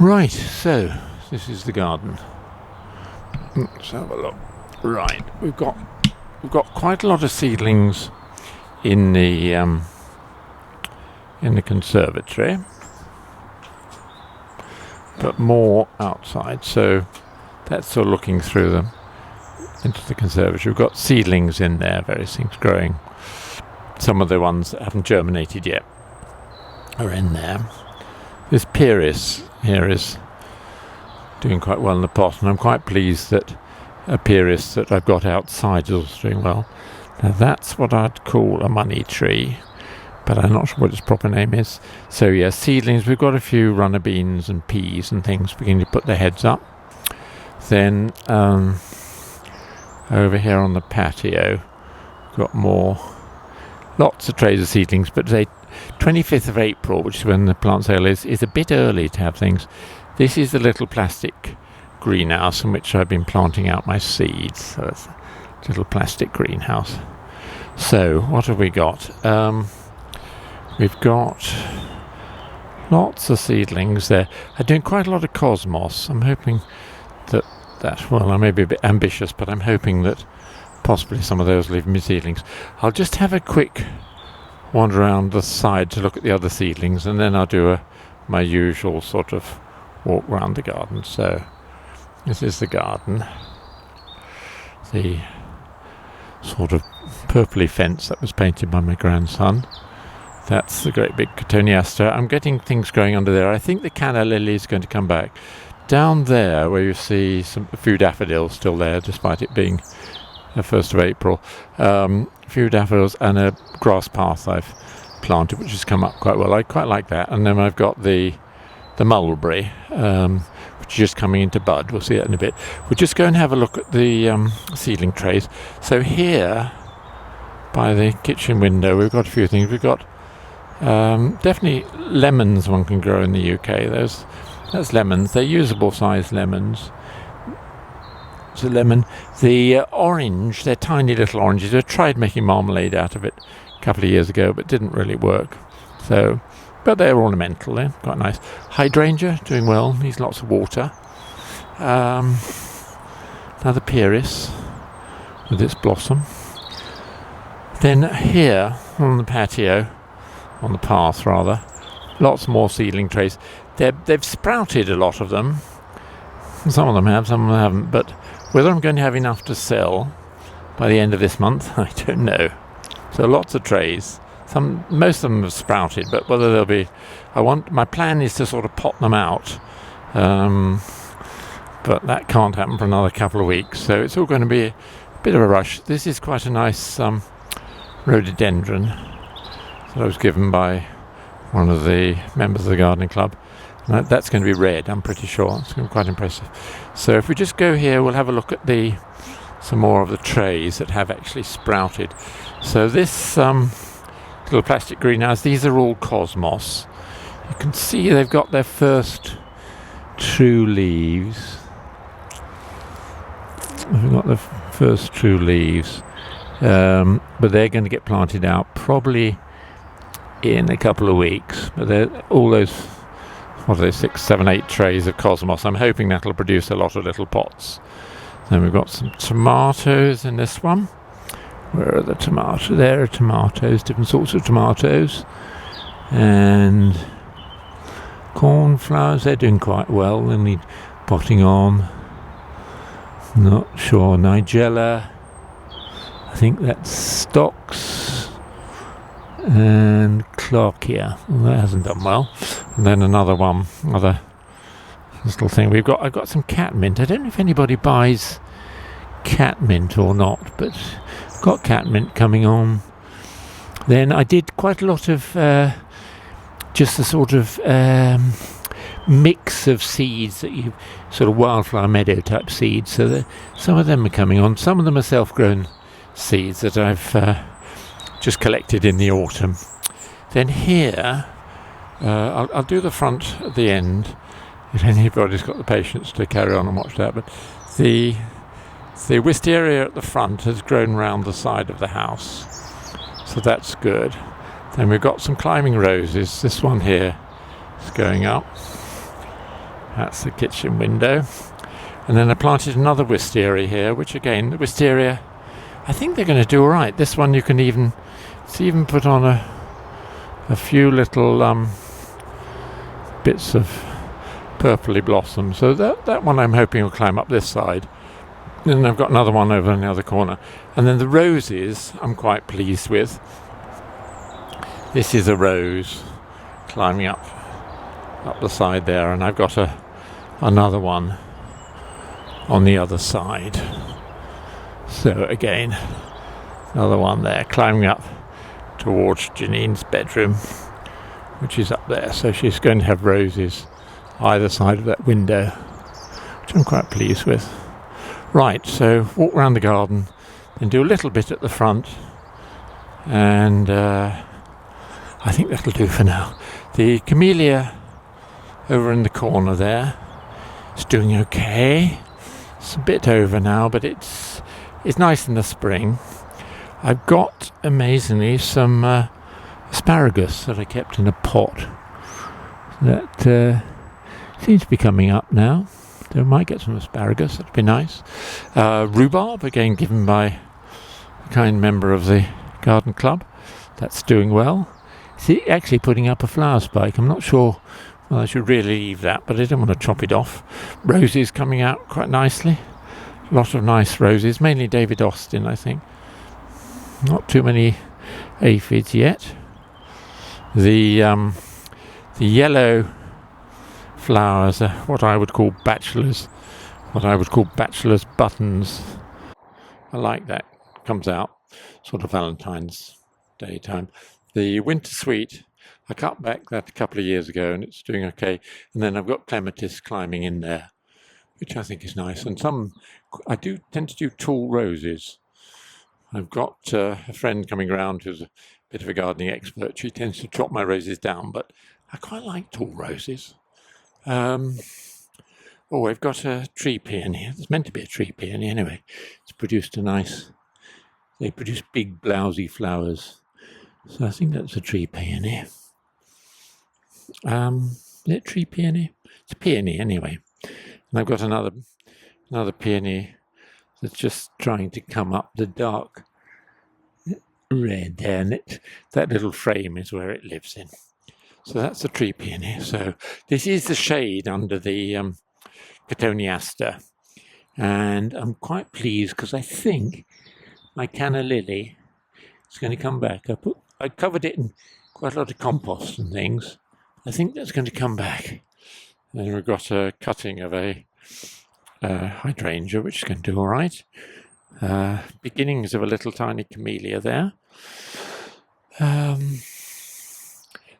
Right, so this is the garden. Let's have a look. Right, we've got quite a lot of seedlings in the conservatory, but more outside. So that's sort of looking through them into the conservatory. We've got seedlings in there, various things growing. Some of the ones that haven't germinated yet are in there. This Pieris here is doing quite well in the pot, and I'm quite pleased that a Pieris that I've got outside is also doing well. Now that's what I'd call a money tree, but I'm not sure what its proper name is. So yeah, seedlings. We've got a few runner beans and peas and things beginning to put their heads up. Then over here on the patio, we've got lots of trays of seedlings, but they 25th of April, which is when the plant sale is a bit early to have things. This is the little plastic greenhouse in which I've been planting out my seeds. So it's a little plastic greenhouse. So what have we got? We've got lots of seedlings there. I'm doing quite a lot of cosmos. I'm hoping that well, I may be a bit ambitious, but I'm hoping that possibly some of those will leave me seedlings. I'll just have a quick wander around the side to look at the other seedlings, and then I'll do my usual sort of walk around the garden. So this is the garden, the sort of purpley fence that was painted by my grandson. That's the great big Cotoneaster. I'm getting things growing under there. I think the canna lily is going to come back. Down there where you see a few daffodils still there, despite it being the 1st of April, a few daffodils and a grass path I've planted, which has come up quite well. I quite like that. And then I've got the mulberry, which is just coming into bud. We'll see that in a bit. We'll just go and have a look at the seedling trays. So here, by the kitchen window, we've got a few things. We've got definitely lemons one can grow in the UK. That's lemons. They're usable size lemons. It's a lemon. The orange, they're tiny little oranges. I tried making marmalade out of it a couple of years ago, but didn't really work. So, but they're ornamental. They're quite nice. Hydrangea, doing well. Needs lots of water. Another Pieris with its blossom. Then here on the patio, on the path rather, lots more seedling trays. They've sprouted, a lot of them. Some of them have, some of them haven't. But whether I'm going to have enough to sell by the end of this month, I don't know. So lots of trays. Most of them have sprouted, but whether they'll be... my plan is to sort of pot them out. But that can't happen for another couple of weeks. So it's all going to be a bit of a rush. This is quite a nice rhododendron that I was given by one of the members of the gardening club. And that's going to be red, I'm pretty sure. It's going to be quite impressive. So if we just go here, we'll have a look at some more of the trays that have actually sprouted. So this little plastic greenhouse, these are all cosmos. You can see they've got their first true leaves. We've got the first true leaves. But they're going to get planted out probably in a couple of weeks. But they're all those... what are they, 6, 7, 8 trays of cosmos. I'm hoping that'll produce a lot of little pots. Then we've got some tomatoes in this one. Where are the tomatoes? There are tomatoes, different sorts of tomatoes. And cornflowers, they're doing quite well. They need potting on. Not sure. Nigella. I think that's stocks. And Clarkia. Well, that hasn't done well. And then another little thing. I've got some catmint. I don't know if anybody buys catmint or not, but I've got catmint coming on. Then I did quite a lot of just a sort of mix of seeds that you sort of wildflower meadow type seeds. So some of them are coming on. Some of them are self-grown seeds that I've just collected in the autumn. Then here, I'll do the front at the end, if anybody's got the patience to carry on and watch that. But the wisteria at the front has grown round the side of the house, so that's good. Then we've got some climbing roses. This one here is going up. That's the kitchen window. And then I planted another wisteria here, which again, the wisteria, I think they're going to do all right. This one you can even put on a few little bits of purpley blossom. So that one I'm hoping will climb up this side. And then I've got another one over in the other corner. And then the roses I'm quite pleased with. This is a rose climbing up the side there, and I've got another one on the other side. So again, another one there climbing up towards Janine's bedroom, which is up there. So she's going to have roses either side of that window, which I'm quite pleased with. Right, so walk around the garden, then do a little bit at the front, and I think that'll do for now. The Camelia over in the corner there is doing okay. It's a bit over now, but it's nice in the spring. I've got, amazingly, some asparagus that I kept in a pot that seems to be coming up now. So I might get some asparagus, that'd be nice. Rhubarb, again given by a kind member of the garden club. That's doing well. It's actually putting up a flower spike. I'm not sure whether I should really leave that, but I don't want to chop it off. Roses coming out quite nicely. A lot of nice roses, mainly David Austin, I think. Not too many aphids yet. The yellow flowers are what I would call bachelor's buttons. I like that. Comes out sort of Valentine's Day time. The winter sweet, I cut back that a couple of years ago and it's doing okay. And then I've got clematis climbing in there, which I think is nice. And I do tend to do tall roses. I've got a friend coming around who's a bit of a gardening expert. She tends to chop my roses down, but I quite like tall roses. I've got a tree peony. It's meant to be a tree peony anyway. It's produced they produce big blousy flowers. So I think that's a tree peony. Is it tree peony? It's a peony anyway. And I've got another peony that's just trying to come up the dark red there, and that little frame is where it lives in. So that's the tree peony. So this is the shade under the Cotoneaster, and I'm quite pleased because I think my canna lily is going to come back. I covered it in quite a lot of compost and things. I think that's going to come back. And we've got a cutting of a hydrangea, which is going to do all right. Beginnings of a little tiny camellia there.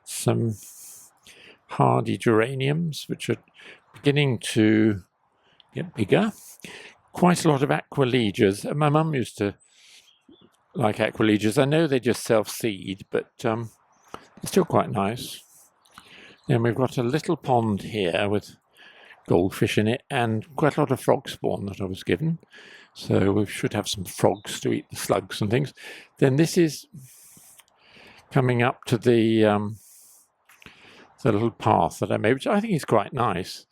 Some hardy geraniums, which are beginning to get bigger. Quite a lot of aquiledias. My mum used to like aquiledias. I know they just self-seed, but they're still quite nice. Then we've got a little pond here with goldfish in it and quite a lot of frog spawn that I was given. So we should have some frogs to eat the slugs and things. Then this is coming up to the little path that I made, which I think is quite nice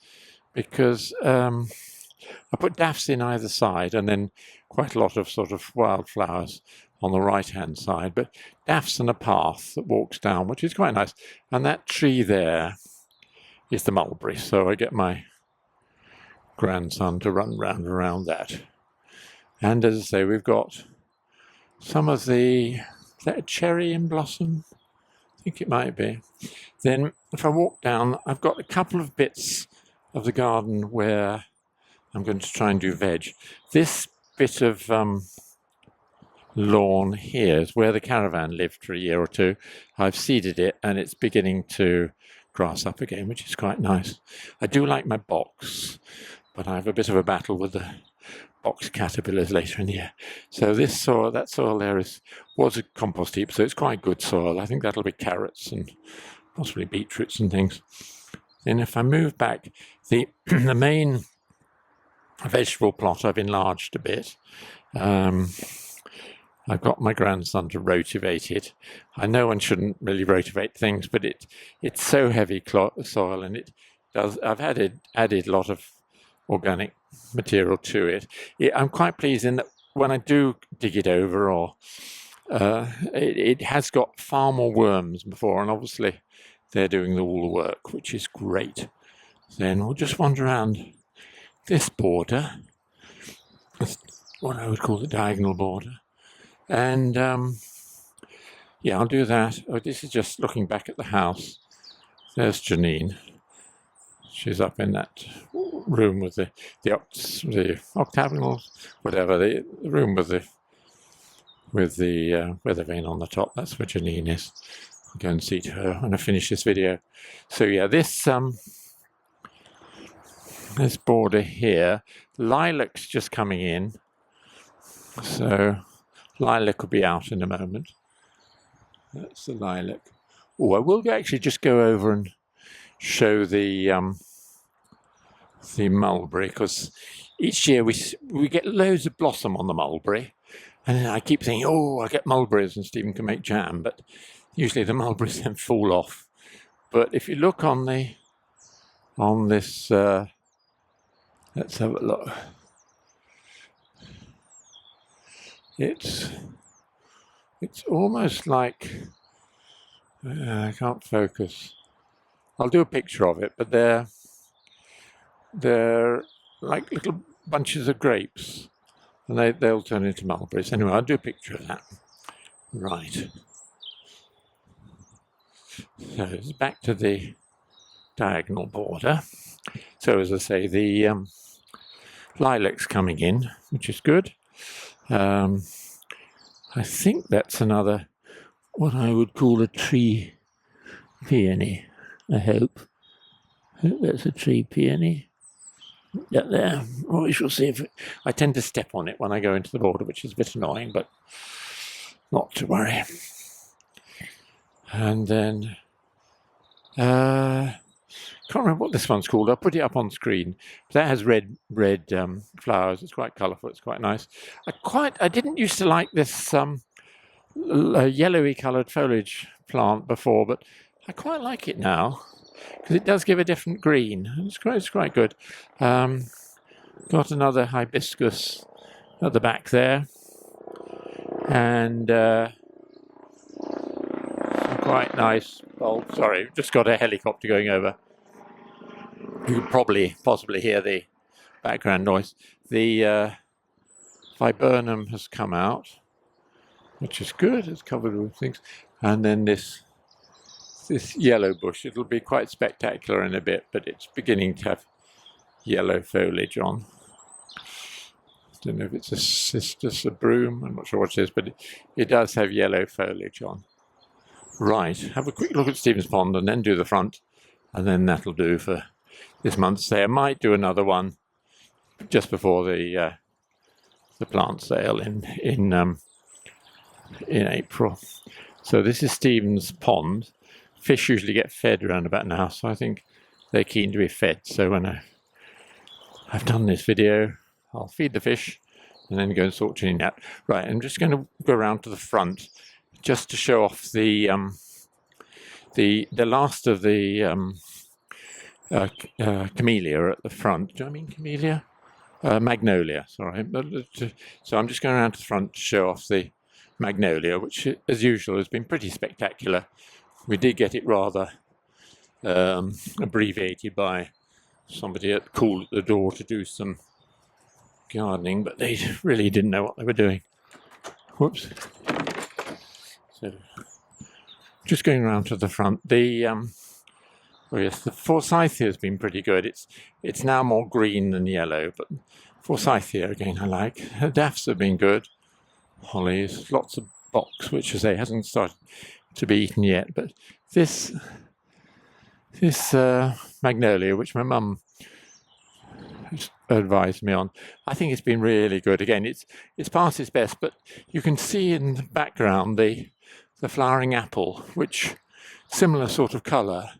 because I put daffs in either side and then quite a lot of sort of wildflowers on the right-hand side, but daffs and a path that walks down, which is quite nice. And that tree there is the mulberry, so I get my grandson to run round around that. And as I say, we've got some of is that a cherry in blossom? I think it might be. Then if I walk down, I've got a couple of bits of the garden where I'm going to try and do veg. This bit of lawn here is where the caravan lived for a year or two. I've seeded it and it's beginning to grass up again, which is quite nice. I do like my box, but I have a bit of a battle with the box caterpillars later in the year. So that soil there was a compost heap, so it's quite good soil. I think that'll be carrots and possibly beetroots and things. Then if I move back, the main vegetable plot I've enlarged a bit. I've got my grandson to rotivate it. I know one shouldn't really rotivate things, but it's so heavy soil and it I've added a lot of organic material to it. I'm quite pleased in that when I do dig it over, or it has got far more worms before, and obviously they're doing all the work, which is great. Then we'll just wander around this border. That's what I would call the diagonal border. And yeah, I'll do that. Oh, this is just looking back at the house. There's Janine. She's up in that room with the octagonal, whatever, the room with the weather vane on the top. That's where Janine is. I'll go and see to her when I finish this video. So yeah, this border here, lilac's just coming in. So lilac will be out in a moment. That's the lilac. Oh, I will actually just go over and show the mulberry, because each year we get loads of blossom on the mulberry, and I keep thinking, oh, I get mulberries and Stephen can make jam, but usually the mulberries then fall off. But if you look on this, let's have a look. It's almost like I can't focus. I'll do a picture of it, but they're like little bunches of grapes, and they'll turn into mulberries. Anyway, I'll do a picture of that. Right. So it's back to the diagonal border. So as I say, the lilac's coming in, which is good. I think that's another, what I would call a tree peony, I hope. That's a tree peony. That there. Well, we shall see if I tend to step on it when I go into the border, which is a bit annoying, but not to worry. And then can't remember what this one's called. I'll put it up on screen. That has red flowers. It's quite colourful. It's quite nice. I didn't used to like this yellowy coloured foliage plant before, but I quite like it now, because it does give a different green. It's quite good. Got another hibiscus at the back there, and some quite nice bulbs. Sorry, just got a helicopter going over. You could possibly hear the background noise. The viburnum has come out, which is good. It's covered with things, and then this yellow bush. It'll be quite spectacular in a bit, but it's beginning to have yellow foliage on. I don't know if it's just a broom. I'm not sure what it is, but it does have yellow foliage on. Right, have a quick look at Stephen's Pond and then do the front, and then that'll do for this month. Say I might do another one just before the plant sale in April. So this is Stephen's Pond. Fish usually get fed around about now, so I think they're keen to be fed. So when I've done this video, I'll feed the fish and then go and sort Janine out. Right, I'm just going to go around to the front just to show off the last of the Camelia at the front. Do I mean Camelia? Magnolia, sorry. So I'm just going around to the front to show off the Magnolia, which, as usual, has been pretty spectacular. We did get it rather abbreviated by somebody at the door to do some gardening, but they really didn't know what they were doing. Whoops. So, just going around to the front. The Forsythia has been pretty good. It's now more green than yellow, but Forsythia again I like. The daffs have been good. Hollies, lots of box, which as I say hasn't started to be eaten yet. But this Magnolia, which my mum advised me on, I think it's been really good. Again, it's past its best, but you can see in the background the flowering apple, which similar sort of colour,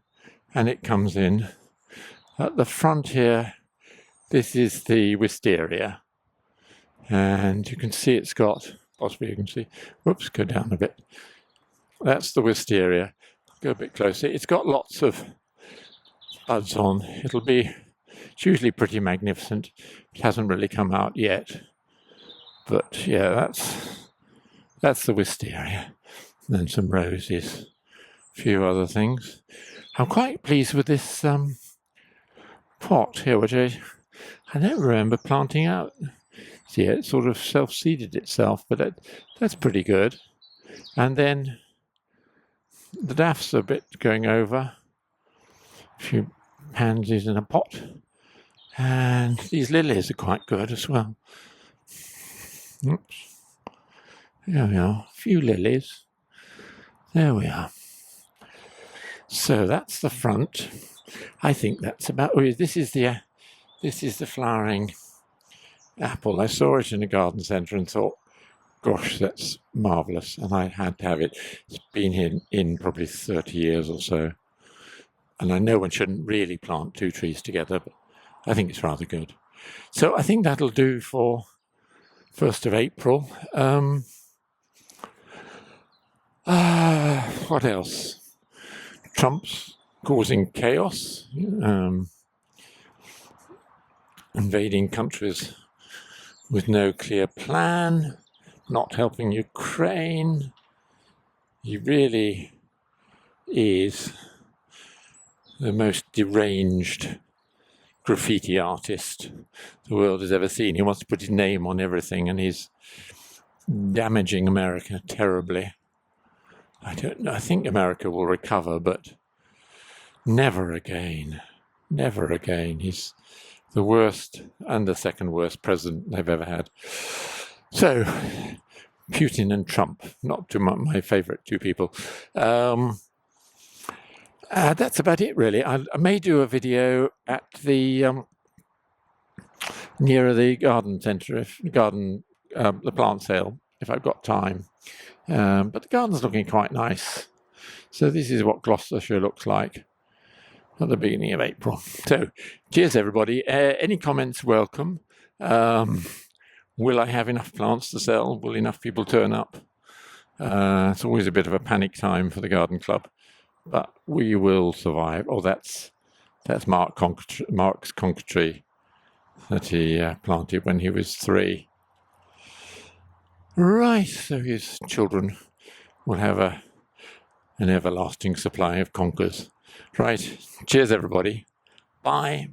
and it comes in at the front here. This is the Wisteria, and you can see it's got, possibly you can see, whoops, go down a bit. That's the Wisteria. Go a bit closer. It's got lots of buds on, it's usually pretty magnificent. It hasn't really come out yet. But yeah, that's the wisteria. And then some roses, a few other things. I'm quite pleased with this pot here, which I don't remember planting out. See, it sort of self-seeded itself, but that's pretty good. And then the daff's a bit going over. A few pansies in a pot. And these lilies are quite good as well. Oops. There we are. A few lilies. There we are. So that's the front. I think that's about. Oh, this is the flowering apple. I saw it in a garden centre and thought, gosh, that's marvellous. And I had to have it. It's been here in probably 30 years or so. And I know one shouldn't really plant two trees together, but I think it's rather good. So I think that'll do for 1st of April. What else? Trump's causing chaos, invading countries with no clear plan, not helping Ukraine. He really is the most deranged graffiti artist the world has ever seen. He wants to put his name on everything, and he's damaging America terribly. I don't know. I think America will recover, but never again. Never again. He's the worst and the second worst president they've ever had. So, Putin and Trump, not too much my favourite two people. That's about it, really. I may do a video at the nearer the garden centre, the plant sale, if I've got time. But the garden's looking quite nice. So this is what Gloucestershire looks like at the beginning of April. So, cheers everybody. Any comments welcome. Will I have enough plants to sell? Will enough people turn up? It's always a bit of a panic time for the garden club, but we will survive. Oh, that's Mark's conker tree that he planted when he was 3. Right, so his children will have an everlasting supply of conkers. Right, cheers everybody. Bye.